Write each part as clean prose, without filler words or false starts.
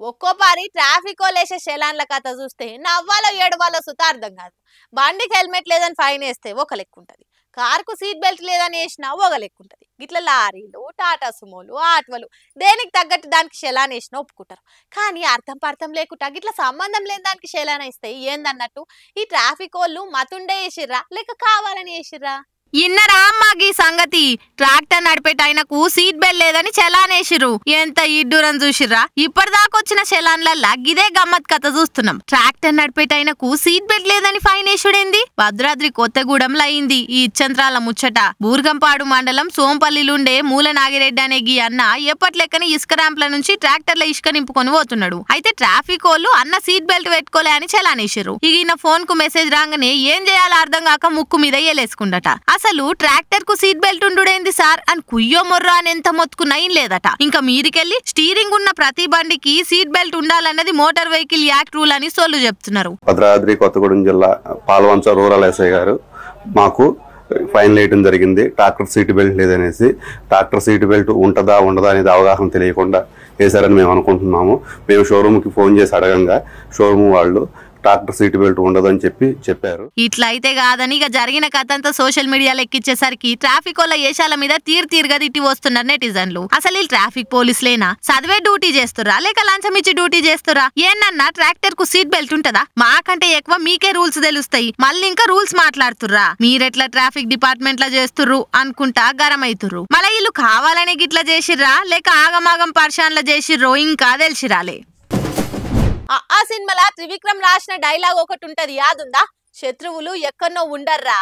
ఒక్కోపారి traffic లేసే చలాన్ల కథ చూస్తే నవ్వాలో ఏడవాలో సుత అర్థం కాదు. బండికి హెల్మెట్ లేదని ఫైన్ వేస్తే ఒక లెక్క ఉంటుంది, కారుకు సీట్ బెల్ట్ లేదని వేసినా ఒక లెక్క ఉంటుంది. ఇట్లా లారీలు, టాటా సుమోలు, ఆటోలు దేనికి తగ్గట్టు దానికి చలాన్ వేసినా ఒప్పుకుంటారు. కానీ అర్థం లేకుండా ఇట్లా సంబంధం లేని దానికి చలాన్ ఇస్తే ఏందన్నట్టు ఈ ట్రాఫిక్ వాళ్ళు మతుండే వేసిర్రా లేక కావాలని వేసిర్రా? ఇన్నరా అమ్మాగి సంగతి. ట్రాక్టర్ నడిపేటైనకు సీట్ బెల్ట్ లేదని చలానేసిర్రు. ఎంత ఇడ్డూరం చూసిర్రా. ఇప్పటిదాకొచ్చిన చలాన్లల్లా గిదే గమ్మత్ కథ చూస్తున్నాం. ట్రాక్టర్ నడిపేటైనకు సీట్ బెల్ట్ లేదని ఫైన్ వేసుడేంది? భద్రాద్రి కొత్తగూడెంలో అయింది ఈ ఇచ్చంత్రాల ముచ్చట. బూర్గంపాడు మండలం సోంపల్లిలుండే మూల నాగిరెడ్డి అనే గీ అన్న ఎప్పట్లెక్కని ఇసుక ర్యాంప్ల నుంచి ట్రాక్టర్ల ఇసుక నింపుకొని పోతున్నాడు. అయితే ట్రాఫిక్ వాళ్ళు అన్న సీట్ బెల్ట్ పెట్టుకోలే అని చలానేసిర్రు. ఇక ఫోన్ కు మెసేజ్ రాగానే ఏం చేయాలో అర్థం కాక ముక్కు మీద ఏలేసుకుందట. అసలు ట్రాక్టర్ కు సీట్ బెల్ట్ ఉండుడేంది సార్ అని కుయ్యో మొర్రో అని ఎంత మొత్తుకున్నా ఏం లేదట. ఇంకా మీరికెళ్ళి స్టీరింగ్ ఉన్న ప్రతి బండికి సీట్ బెల్ట్ ఉండాలన్నది మోటార్ వెహికల్ యాక్ట్ రూల్ అని సోళ్ళు చెప్తున్నారు. భద్రాద్రి కొత్తగూడెం జిల్లా పాల్వంచ రూరల్ ఎస్ఐ గారు మాకు ఫైన్ వేయడం జరిగింది. ట్రాక్టర్ సీట్ బెల్ట్ లేదనేసి. ట్రాక్టర్ సీట్ బెల్ట్ ఉంటుందా ఉండదా అనేది అవగాహన తెలియకుండా వేశారని మేము అనుకుంటున్నాము. మేము షోరూమ్కి ఫోన్ చేసి అడగంగా షోరూమ్ వాళ్ళు ట్రాక్టర్ సీట్ బెల్ట్ ఉండదని చెప్పారు. ఇట్లయితే కాదని ఇక జరిగిన కథ అంతా సోషల్ మీడియాలో ఎక్కించేసరికి ట్రాఫిక్ వాళ్ళ ఏషాల మీద తీరుగా తిట్టి వస్తున్నారు నెటిజన్లు. అసలు ఈ ట్రాఫిక్ పోలీసులేనా, చదివే డ్యూటీ చేస్తురా లేక లంచం ఇచ్చి డ్యూటీ చేస్తురా? ఏనన్నా ట్రాక్టర్ కు సీట్ బెల్ట్ ఉంటదా? మాకంటే ఎక్కువ మీకే రూల్స్ తెలుస్తాయి, మళ్ళీ ఇంకా రూల్స్ మాట్లాడుతుర్రా? మీరెట్లా ట్రాఫిక్ డిపార్ట్మెంట్ లో చేస్తుర్రు అనుకుంటా గరమైతుర్రు. మళ్ళీ వీళ్ళు కావాలని గిట్లా చేసిర్రా లేక ఆగమాగం పర్షాన్ల చేసిర్రో ఇంకా తెలిసిరాలే. ఆ సినిమాలో త్రివిక్రమ్ రాసిన డైలాగ్ ఒకటి ఉంటది, యాదుందా? శత్రువులు ఎక్కడో ఉండర్రా,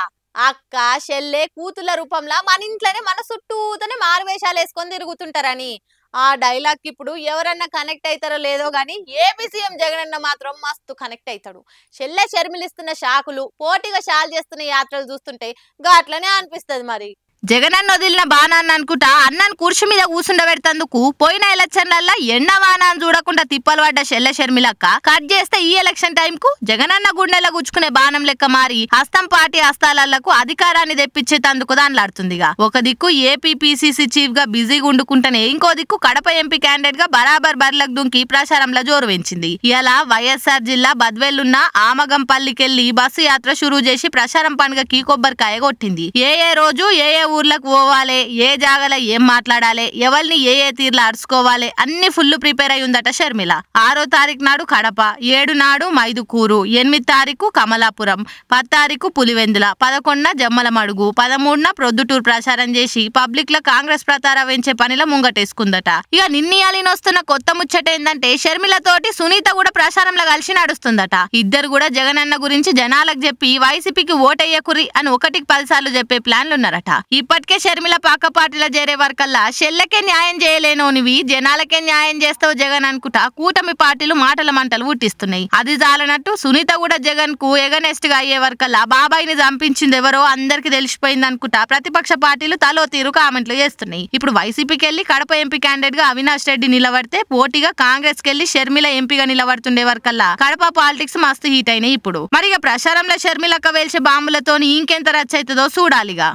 అక్క చెల్లె కూతుల రూపంలో మన ఇంట్లోనే మన చుట్టూతోనే మారువేషాలు వేసుకొని తిరుగుతుంటారని. ఆ డైలాగ్ కి ఇప్పుడు ఎవరన్నా కనెక్ట్ అవుతారో లేదో గానీ ఏపీ సీఎం జగనన్న మాత్రం మస్తు కనెక్ట్ అవుతాడు. చెల్లె షర్మిలిస్తున్న షాకులు, పోటీగా షాల్ చేస్తున్న యాత్రలు చూస్తుంటే గాట్లనే అనిపిస్తుంది. మరి జగనన్న వదిలిన బాణాన్ని అనుకుంటా అన్నను కుర్చీ మీద కూసుండబెడతందుకు పోయిన ఎలక్షన్లల్లా ఎండ వానాన్ని చూడకుండా తిప్పలు పడ్డ చెల్లె షర్మిలక్క కట్ చేస్తే ఈ ఎలక్షన్ టైం కు జగనన్న గుండెలో గుచ్చుకునే బాణం లెక్క మారి హస్తం పార్టీ హస్తాలకు అధికారాన్ని తెప్పించేతందుకు దానిలాడుతుందిగా. ఒక దిక్కు ఏపీ పిసిసి చీఫ్ గా బిజీగా ఉండుకుంటేనే ఇంకో దిక్కు కడప ఎంపీ క్యాండిడేట్ గా బరాబర్ బర్లకు దుంకి ప్రచారంలో జోరు పెంచింది. ఇలా వైఎస్ఆర్ జిల్లా బద్వేలున్న ఆమగంపల్లికెళ్లి బస్సు యాత్ర షురూ చేసి ప్రచారం పండుగకి కొబ్బరికాయ కొట్టింది. ఏ రోజు ఏ ఊర్లకు పోవాలి, ఏ జాగలో ఏం మాట్లాడాలి, ఎవరిని ఏ తీర్లు అరుచుకోవాలి అన్ని ఫుల్ ప్రిపేర్ అయి ఉందట షర్మిల. 6వ తారీఖు నాడు కడప, 7 నాడు మైదుకూరు, 8 తారీఖు కమలాపురం, 10 తారీఖు పులివెందుల, 11న జమ్మలమడుగు, 13న ప్రొద్దుటూరు ప్రచారం చేసి పబ్లిక్ లో కాంగ్రెస్ ప్రతారం వెంచే పనిలో ముంగటేసుకుందట. ఇక నిన్నయాలిన వస్తున్న కొత్త ముచ్చట ఏందంటే షర్మిలతోటి సునీత కూడా ప్రచారంలో కలిసి నడుస్తుందట. ఇద్దరు కూడా జగనన్న గురించి జనాలకు చెప్పి వైసీపీకి ఓటయ్యకురి అని 1కి 10 సార్లు చెప్పే ప్లాన్లు ఉన్నారట. ఇప్పటికే షర్మిల పాక పార్టీలో చేరే వరకల్లా చెల్లెకే న్యాయం చేయలేనోనివి జనాలకే న్యాయం చేస్తావు జగన్ అనుకుంటా కూటమి పార్టీలు మాటల మంటలు పుట్టిస్తున్నాయి. అది చాలనట్టు సునీత కూడా జగన్ కు ఎగనెస్ట్ గా అయ్యే వరకల్లా బాబాయిని చంపించింది ఎవరో అందరికి తెలిసిపోయింది అనుకుంటా ప్రతిపక్ష పార్టీలు తలో తీరు కామెంట్లు చేస్తున్నాయి. ఇప్పుడు వైసీపీకి వెళ్లి కడప ఎంపీ క్యాండిడేట్ గా అవినాష్ రెడ్డి నిలబడితే పోటీగా కాంగ్రెస్ కి వెళ్లి షర్మిల ఎంపీగా నిలబడుతుండే వరకల్లా కడప పాలిటిక్స్ మస్తు హీట్ అయినాయి ఇప్పుడు. మరిగా ప్రచారంలో షర్మిలక్క వేల్చే బాంబులతోని ఇంకెంత రచ్చ అవుతుందో చూడాలిగా.